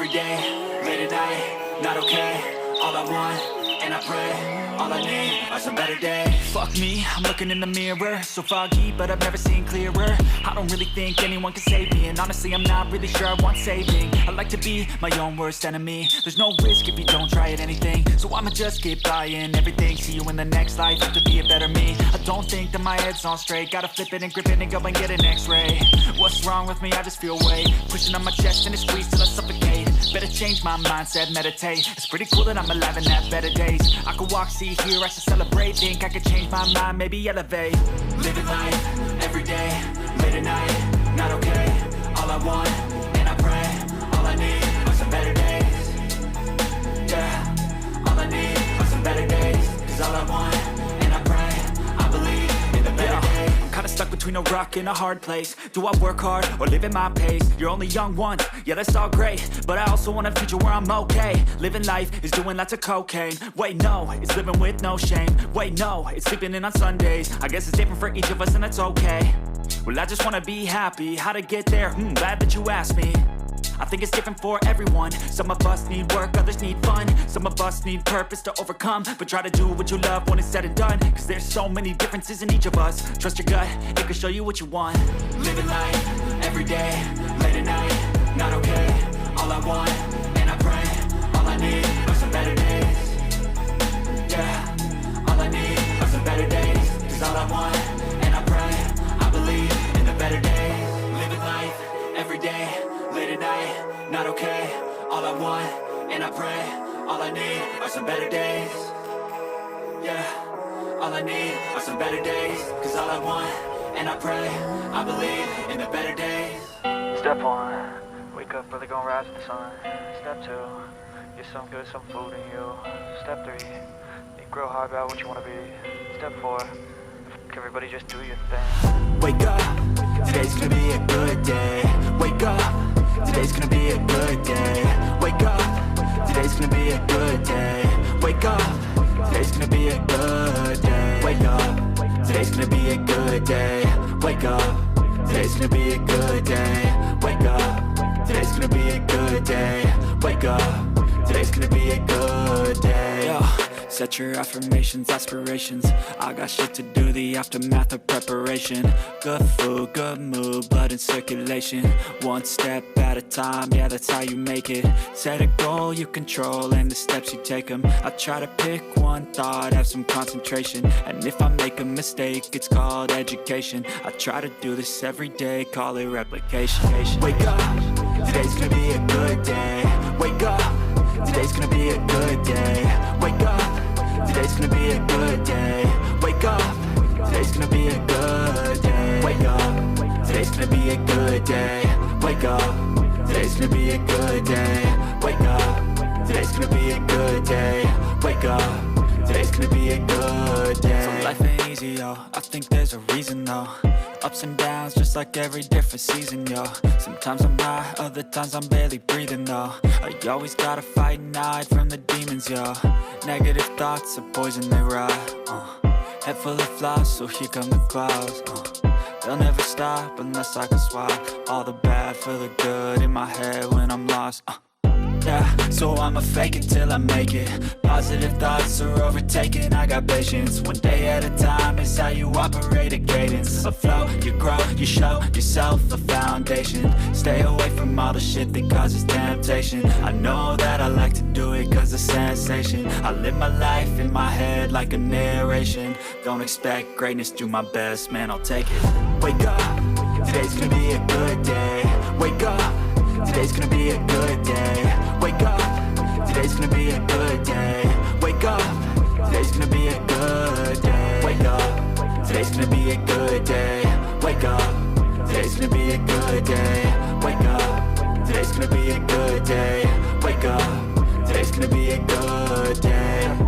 every day, late at night, not okay. All I want, and I pray, all I need are some better days. Fuck me, I'm looking in the mirror, so foggy, but I've never seen clearer. I don't really think anyone can save me, and honestly I'm not really sure I want saving. I like to be my own worst enemy. There's no risk if you don't try at anything, so I'ma just keep buying everything. See you in the next life, have to be a better me. I don't think that my head's on straight, gotta flip it and grip it and go and get an x-ray. What's wrong with me? I just feel weight pushing on my chest and it squeezes till I suffocate. Better change my mindset, meditate. It's pretty cool that I'm alive and have better days. I could walk, see, hear, I should celebrate. Think I could change my mind, maybe elevate. Living life, every day, late at night, not okay. All I want, and I pray, all I need are some better days. Yeah, all I need are some better days. Cause all I want, and I pray, I believe in the better days. I'm kinda stuck between a rock and a hard place. Do I work hard or live at my pace? You're only young once, yeah that's all great, but I also want a future where I'm okay. Living life is doing lots of cocaine. Wait no, it's living with no shame. Wait no, it's sleeping in on Sundays. I guess it's different for each of us and that's okay. Well I just wanna be happy, how to get there? Glad that you asked me. I think it's different for everyone. Some of us need work, others need fun. Some of us need purpose to overcome. But try to do what you love when it's said and done. Cause there's so many differences in each of us. Trust your gut, it can show you what you want. Living life, every day, late at night, not okay. All I want, and I pray, all I need are some better days. Yeah, all I need are some better days. Cause all I want, and I pray, I believe in the better days. Living life, every day, late at night, not okay. All I want, and I pray, all I need are some better days. Yeah, all I need are some better days. Cause all I want, and I pray, I believe in the better days. Step 1, wake up early, gonna rise with the sun. Step 2, get some good, some food in you. Step 3, think real hard about what you wanna be. Step 4, everybody just do your thing. Wake up, today's gonna be a good day. Wake up, today's gonna be a good day. Wake up, today's gonna be a good day. Wake up, today's gonna be a good day. Wake up, today's gonna be a good day. Wake up, today's gonna be a good day. Wake up, today's gonna be a good day. Wake up, today's gonna be a good day. Yeah. Set your affirmations, aspirations. I got shit to do, the aftermath of preparation. Good food, good mood, blood in circulation. One step at a time, yeah that's how you make it. Set a goal you control and the steps you take them. I try to pick one thought, have some concentration. And if I make a mistake, it's called education. I try to do this every day, call it replication. Wake up, today's gonna be a good day. Wake up, today's gonna be a good day. Wake up, today's gonna be a good day. Wake up, today's gonna be a good day. Wake up, today's gonna be a good day. Wake up, today's gonna be a good day. Wake up, today's gonna be a good day. Wake up, today's gonna be a good day. So life ain't easy, yo, I think there's a reason though. Ups and downs, just like every different season, yo. Sometimes I'm high, other times I'm barely breathing, though. I always gotta fight and hide from the demons, yo. Negative thoughts are poison, they rot. Head full of flies, so here come the clouds. They'll never stop unless I can swap all the bad for the good in my head when I'm lost. Yeah, so I'ma fake it till I make it. Positive thoughts are overtaken, I got patience. One day at a time is how you operate a cadence. A flow, you grow, you show yourself a foundation. Stay away from all the shit that causes temptation. I know that I like to do it cause of sensation. I live my life in my head like a narration. Don't expect greatness, do my best, man, I'll take it. Wake up, today's gonna be a good day. Wake up, today's gonna be a good day. Wake up, today's gonna be a good day. Wake up, today's gonna be a good day. Wake up, today's gonna be a good day. Wake up, today's gonna be a good day. Wake up, today's gonna be a good day. Wake up, today's gonna be a good day.